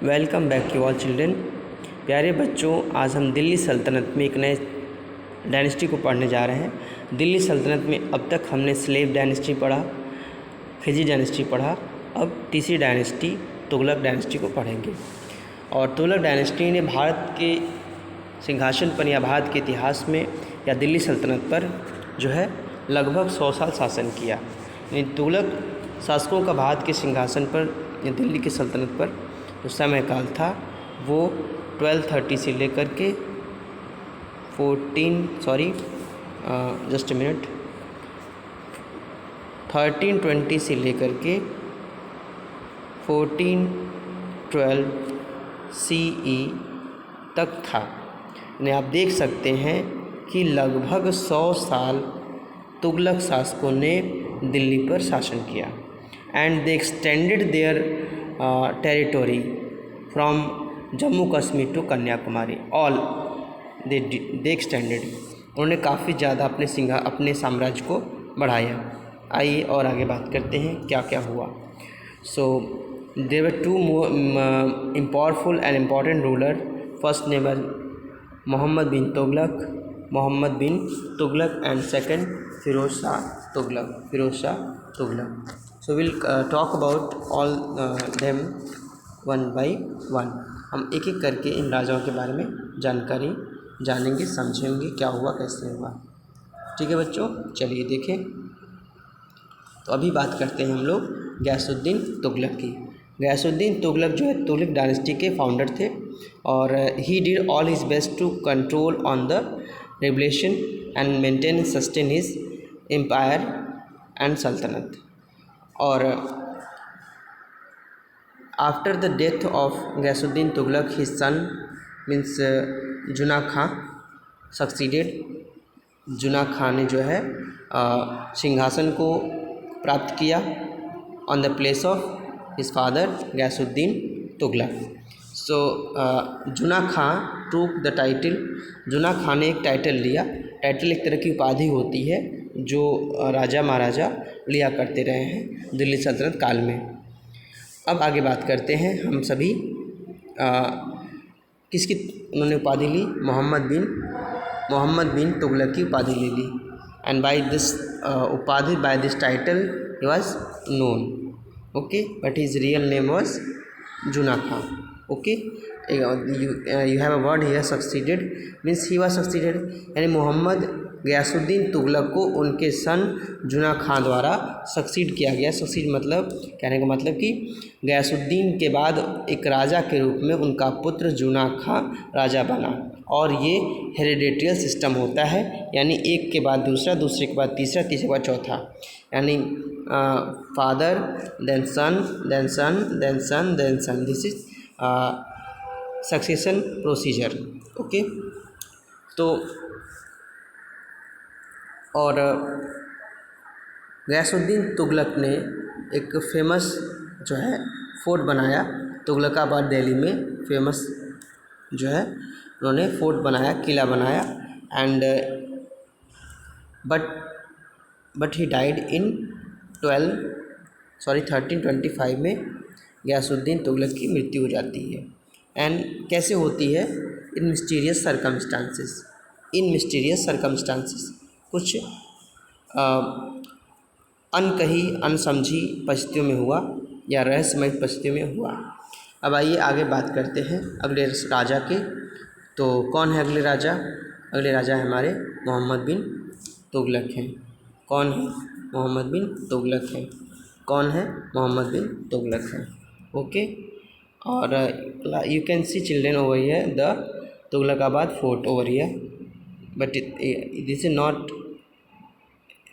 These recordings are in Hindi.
Welcome back you all children. प्यारे बच्चों, आज हम दिल्ली सल्तनत में एक नए डायनेस्टी को पढ़ने जा रहे हैं। दिल्ली सल्तनत में अब तक हमने स्लेव डायनेस्टी पढ़ा, खिलजी डायनेस्टी पढ़ा, अब तीसरी डायनेस्टी तुगलक डायनेस्टी को पढ़ेंगे। और तुगलक डायनेस्टी ने भारत के सिंहासन पर या भारत के इतिहास में या दिल्ली सल्तनत पर जो है लगभग 100 साल शासन किया। तुगलक शासकों का भारत के सिंहासन पर या दिल्ली की सल्तनत पर जो समय काल था वो 1230 से लेकर के 1320 से लेकर के 1412 CE तक था। यानी आप देख सकते हैं कि लगभग 100 साल तुगलक शासकों ने दिल्ली पर शासन किया। And they extended their territory from Jammu Kashmir to Kanyakumari. All they extended, उन्होंने काफ़ी ज़्यादा अपने साम्राज्य को बढ़ाया। आइए और आगे बात करते हैं क्या क्या हुआ। So there were two powerful and important ruler. First name was Mohammad bin Tughlaq and second Firoz Shah Tughlaq. So we'll talk about all them one by one। हम एक एक करके इन राजाओं के बारे में जानकारी जानेंगे, समझेंगे क्या हुआ कैसे हुआ। ठीक है बच्चों, चलिए देखें। तो अभी बात करते हैं हम लोग गयासुद्दीन तुगलक की। गयासुद्दीन तुगलक जो है तुगलक डायनेस्टी के फाउंडर थे और he did all his best to control on the revolution and maintain sustain his empire and सल्तनत। और after the death of Ghiyasuddin Tughlaq his son means Juna Khan succeeded. जुना खां ने जो है सिंहासन को प्राप्त किया on the place of his father Ghiyasuddin Tughlaq. So Juna Khan took the title. जुना खां ने एक टाइटल लिया। टाइटल एक तरह की उपाधि होती है जो राजा महाराजा लिया करते रहे हैं दिल्ली सल्तनत काल में। अब आगे बात करते हैं हम सभी किसकी उन्होंने उपाधि ली। मोहम्मद बिन तुगलक की उपाधि ले ली। एंड बाय दिस उपाधि, by this title he was known, okay, but his real name was Juna Khan. Okay, you have a word here, succeeded means he was succeeded, यानी मोहम्मद गयासुद्दीन तुगलक को उनके सन जुना खां द्वारा सक्सीड किया गया। सक्सीड मतलब कहने का मतलब कि गयासुद्दीन के बाद एक राजा के रूप में उनका पुत्र जुना खां राजा बना। और ये हेरिडेटरी सिस्टम होता है, यानी एक के बाद दूसरा, दूसरे के बाद तीसरा, तीसरे के बाद चौथा, यानी father then son then son then son then son. This is succession procedure. Okay, तो और गयासुद्दीन तुगलक ने एक फेमस जो है फोर्ट बनाया तुगलकाबाद दिल्ली में। फेमस जो है उन्होंने फोर्ट बनाया, किला बनाया। And but he died in 1325 में गयासुद्दीन तुगलक की मृत्यु हो जाती है। एंड कैसे होती है? इन मिस्टीरियस सर्कमस्टांसेस, कुछ अनकही अनसमझी परिस्थितियों में हुआ या रहस्यमय परिस्थितियों में हुआ। अब आइए आगे बात करते हैं अगले राजा के। तो कौन है अगले राजा? अगले राजा हमारे मोहम्मद बिन तुगलक हैं। कौन है? मोहम्मद बिन तुगलक हैं। कौन है? मोहम्मद बिन तुगलक हैं। ओके, और you can see children over here the Tughlakabad fort over here, but this is not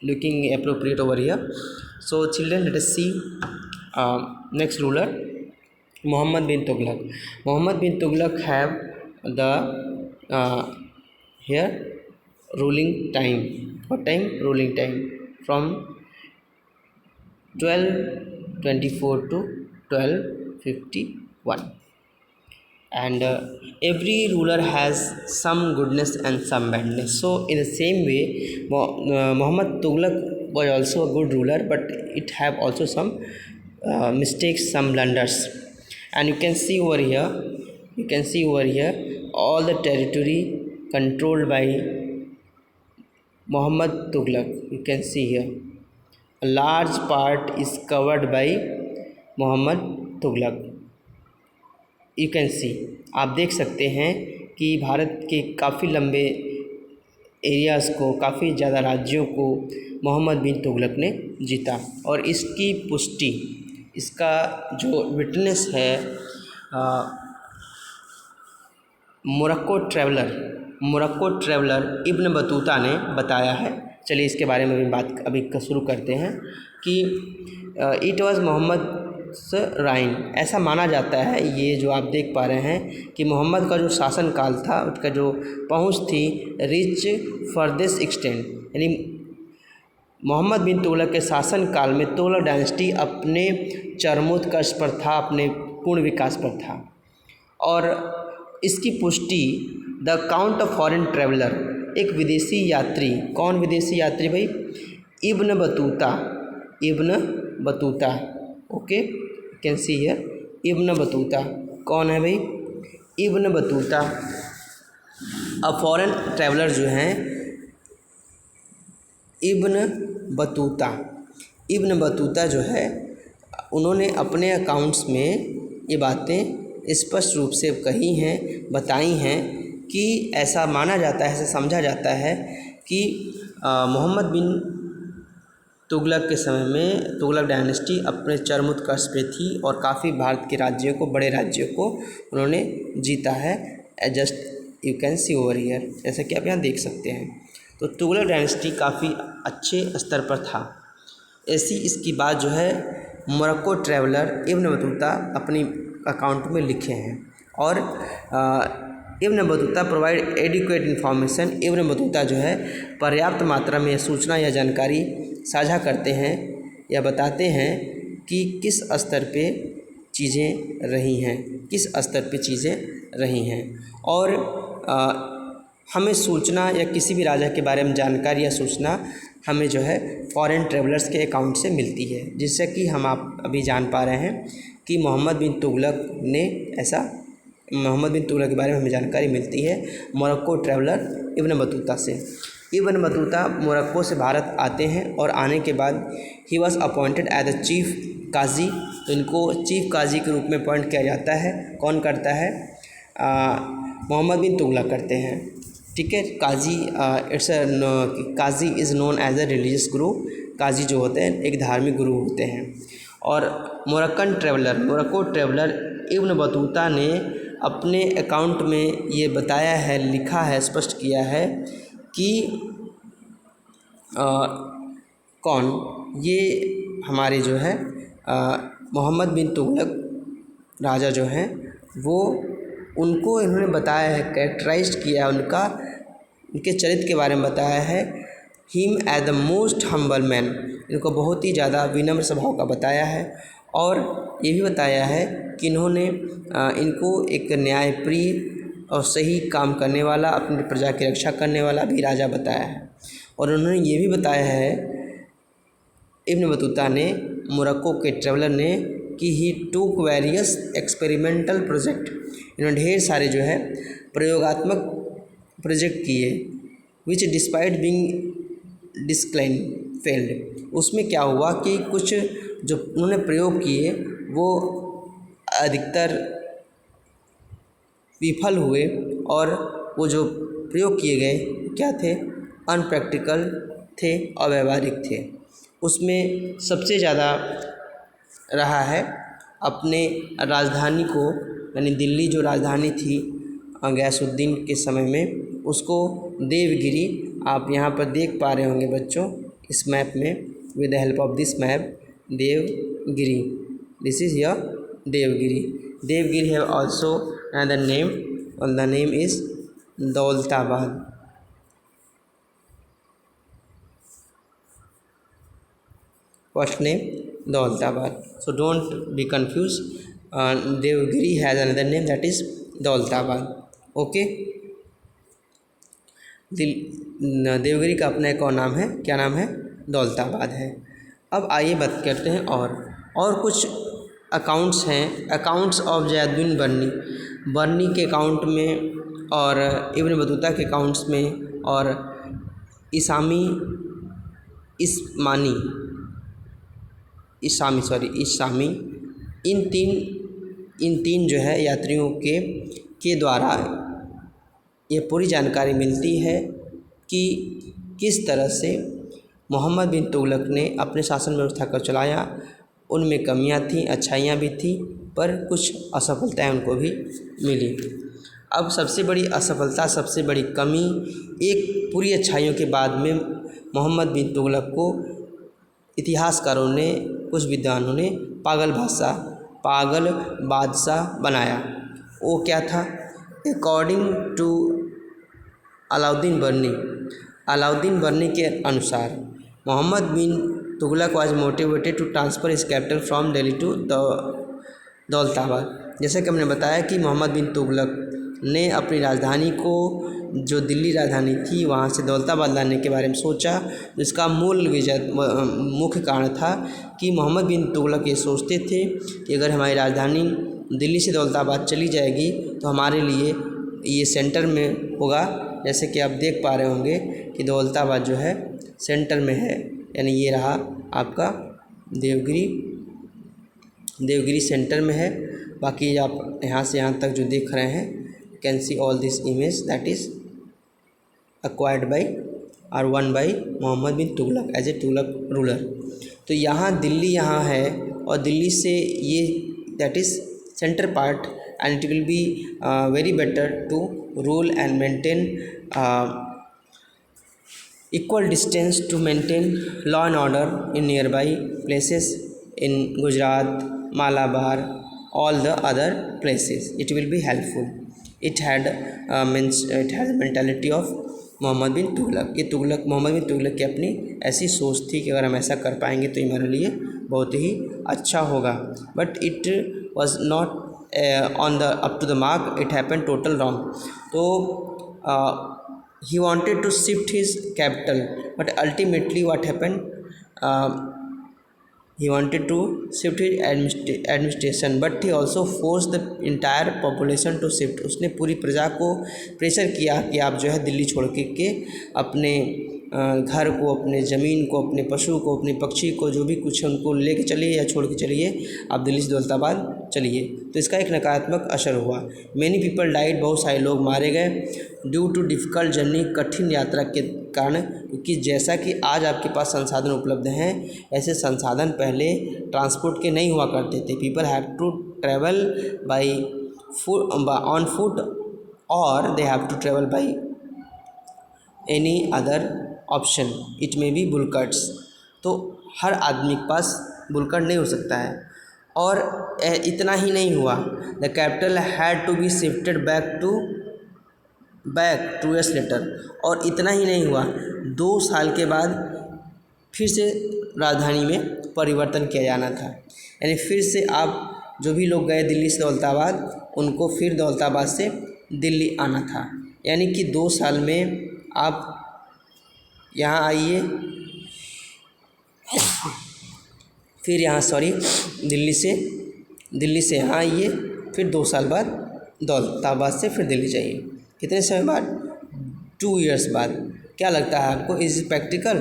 looking appropriate over here. So children, let us see next ruler, Muhammad bin Tughlak. Muhammad bin Tughlak have the here ruling time. What time? Ruling time from 1224 to 1251, and every ruler has some goodness and some badness. So in the same way Muhammad Tughlak was also a good ruler, but it have also some mistakes, some blunders. and you can see over here all the territory controlled by Muhammad Tughlaq. You can see here a large part is covered by Muhammad Tughlaq. You can see, आप देख सकते हैं कि भारत के काफ़ी लंबे एरियाज़ को, काफ़ी ज़्यादा राज्यों को मोहम्मद बिन तुगलक ने जीता। और इसकी पुष्टि, इसका जो विटनेस है मोरक्को ट्रैवलर इब्न बतूता ने बताया है। चलिए इसके बारे में भी बात अभी शुरू करते हैं कि इट वाज मोहम्मद राइन। ऐसा माना जाता है, ये जो आप देख पा रहे हैं कि मोहम्मद का जो शासन काल था, उसका जो पहुंच थी रिच फर्देस्ट एक्सटेंड, यानी मोहम्मद बिन तुगलक के शासन काल में तुगलक डायनेस्टी अपने चरमोत्कर्ष पर था, अपने पूर्ण विकास पर था। और इसकी पुष्टि the count of foreign traveller, एक विदेशी यात्री, कौन विदेशी यात्री भाई? Ibn Battuta. Okay, can see here Ibn Battuta. कौन है भाई? Ibn Battuta. अब फॉरेन ट्रैवलर जो हैं इब्न बतूता जो है, उन्होंने अपने अकाउंट्स में ये बातें स्पष्ट रूप से कही हैं, बताई हैं कि ऐसा माना जाता है, ऐसा समझा जाता है कि मोहम्मद बिन तुगलक के समय में तुगलक डायनेस्टी अपने चरमोत्कर्ष पे थी और काफ़ी भारत के राज्यों को, बड़े राज्यों को उन्होंने जीता है। Just you can see over here, जैसा कि आप यहाँ देख सकते हैं। तो तुगलक डायनेस्टी काफ़ी अच्छे स्तर पर था। ऐसी इसकी बात जो है मोरक्को ट्रैवलर इब्न बतूता अपनी अकाउंट में लिखे हैं। और Ibn Battuta provide adequate information. Ibn Battuta जो है पर्याप्त मात्रा में सूचना या जानकारी साझा करते हैं या बताते हैं कि किस स्तर पे चीज़ें रही हैं, और हमें सूचना या किसी भी राजा के बारे में जानकारी या सूचना हमें जो है फॉरेन ट्रैवलर्स के अकाउंट से मिलती है, जिससे कि हम आप अभी जान पा रहे हैं कि मोहम्मद बिन तुगलक के बारे में हमें जानकारी मिलती है मोरक्को ट्रैवलर इब्न बतूता से। इब्न बतूता मोरक्को से भारत आते हैं और आने के बाद he was appointed as the chief qazi. तो इनको चीफ काजी के रूप में अपॉइंट किया जाता है। कौन करता है? मोहम्मद बिन तुगलक करते हैं। ठीक है, qazi is known as a religious guru. Qazi जो होते हैं एक धार्मिक गुरु होते हैं। और मोरक्को ट्रैवलर इब्न बतूता ने अपने अकाउंट में ये बताया है, लिखा है, स्पष्ट किया है कि कौन ये हमारे जो है मोहम्मद बिन तुगलक राजा जो हैं वो, उनको इन्होंने बताया है, कैरेक्टराइज किया है, उनके चरित्र के बारे में बताया है। Him as the most humble man, इनको बहुत ही ज़्यादा विनम्र स्वभाव का बताया है। और ये भी बताया है कि इन्होंने इनको एक न्यायप्रिय और सही काम करने वाला, अपनी प्रजा की रक्षा करने वाला भी राजा बताया है। और उन्होंने ये भी बताया है इब्न बतूता ने, मोरक्को के ट्रैवलर ने, कि ही टूक वेरियस एक्सपेरिमेंटल प्रोजेक्ट। इन्होंने ढेर सारे जो है प्रयोगात्मक प्रोजेक्ट किए, विच डिस्पाइट बिंग डिस्क्लाइन फेल्ड। उसमें क्या हुआ कि कुछ जो उन्होंने प्रयोग किए वो अधिकतर विफल हुए, और वो जो प्रयोग किए गए क्या थे? अनप्रैक्टिकल थे, अव्यावहारिक थे। उसमें सबसे ज़्यादा रहा है अपने राजधानी को, यानी दिल्ली जो राजधानी थी गयासुद्दीन के समय में, उसको देवगिरी, आप यहाँ पर देख पा रहे होंगे बच्चों इस मैप में, with the help of this map, Devgiri, this is your Devgiri. Devgiri have also another name, and the name is Daulatabad. First name Daulatabad, so don't be confused. Devgiri has another name, that is Daulatabad. Okay, Devgiri का अपना एक और नाम है, क्या नाम है? दौलताबाद है। अब आइए बात करते हैं और कुछ अकाउंट्स हैं, अकाउंट्स ऑफ ज़ियाउद्दीन बर्नी, बर्नी के अकाउंट में और इब्न बतूता के अकाउंट्स में और इसामी इन तीन जो है यात्रियों के द्वारा ये पूरी जानकारी मिलती है कि किस तरह से मोहम्मद बिन तुगलक ने अपने शासन व्यवस्था को चलाया। उनमें कमियां थीं, अच्छाइयाँ भी थीं, पर कुछ असफलताएं उनको भी मिली। अब सबसे बड़ी असफलता, सबसे बड़ी कमी, एक पूरी अच्छाइयों के बाद में मोहम्मद बिन तुगलक को इतिहासकारों ने, कुछ विद्वानों ने पागल बादशाह बनाया। वो क्या था? अकॉर्डिंग टू अलाउद्दीन बर्नी के अनुसार Mohammad bin Tughlaq was motivated to transfer his capital from Delhi to Daulatabad. जैसे कि हमने बताया कि मोहम्मद बिन तुगलक ने अपनी राजधानी को, जो दिल्ली राजधानी थी, वहाँ से दौलताबाद लाने के बारे में सोचा। जिसका मुख्य कारण था कि मोहम्मद बिन तुगलक ये सोचते थे कि अगर हमारी राजधानी दिल्ली से दौलताबाद चली जाएगी तो हमारे लिए ये सेंटर में होगा। जैसे कि आप देख पा रहे होंगे कि दौलताबाद जो है सेंटर में है, यानी ये रहा आपका देवगिरी सेंटर में है। बाकी आप यहाँ से यहाँ तक जो देख रहे हैं, can see all this image that is acquired by or won by Mohammad bin Tughlaq as a Tughlaq ruler. तो यहाँ दिल्ली यहाँ है और दिल्ली से ये that is centre part and it will be very better to rule and maintain equal distance to maintain law and order in nearby places in Gujarat, Malabar, all the other places. It will be helpful. It had mentality of Mohammad bin Tughlaq. ये मोहम्मद बिन तुगलक की अपनी ऐसी सोच थी कि अगर हम ऐसा कर पाएंगे तो ये हमारे लिए बहुत ही अच्छा होगा। But it was not on the up to the mark, it happen total wrong. तो he wanted to shift his capital, but ultimately what happened, he wanted to shift his administration, but he also forced the entire population to shift। उसने पूरी प्रजा को प्रेशर किया कि आप जो है दिल्ली छोड़ के अपने घर को, अपने ज़मीन को, अपने पशु को, अपने पक्षी को, जो भी कुछ है उनको लेके चलिए या छोड़ के चलिए, आप दिल्ली से दौलताबाद चलिए। तो इसका एक नकारात्मक असर हुआ। मैनी पीपल डाइड, बहुत सारे लोग मारे गए ड्यू टू डिफ़िकल्ट जर्नी, कठिन यात्रा के कारण। क्योंकि जैसा कि आज आपके पास संसाधन उपलब्ध हैं, ऐसे संसाधन पहले ट्रांसपोर्ट के नहीं हुआ करते थे। People have to travel by on foot और they have to travel by any other option, it may be bullock carts. तो हर आदमी के पास बुलकर्ट नहीं हो सकता है। और इतना ही नहीं हुआ, the capital had to be shifted back two years later. और इतना ही नहीं हुआ, 2 साल के बाद फिर से राजधानी में परिवर्तन किया जाना था। यानी फिर से आप जो भी लोग गए दिल्ली से दौलताबाद, उनको फिर दौलताबाद से दिल्ली आना था। यानी कि 2 साल में आप यहाँ आइए, फिर यहाँ दिल्ली से यहाँ आइए, फिर 2 साल बाद दौलताबाद से फिर दिल्ली जाइए। कितने समय बाद? 2 ईयर्स बाद। क्या लगता है आपको, इज़ प्रैक्टिकल?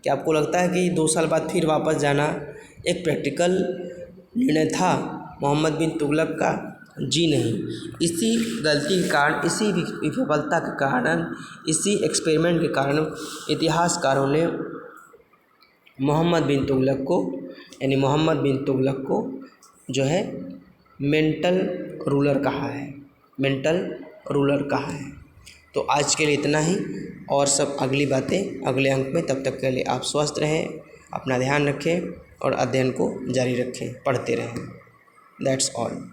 क्या आपको लगता है कि 2 साल बाद फिर वापस जाना एक प्रैक्टिकल निर्णय था मोहम्मद बिन तुगलक का? जी नहीं। इसी गलती के कारण, इसी विफलता के कारण, इसी एक्सपेरिमेंट के कारण इतिहासकारों ने मोहम्मद बिन तुगलक को जो है मेंटल रूलर कहा है। तो आज के लिए इतना ही, और सब अगली बातें अगले अंक में। तब तक के लिए आप स्वस्थ रहें, अपना ध्यान रखें और अध्ययन को जारी रखें, पढ़ते रहें। That's all.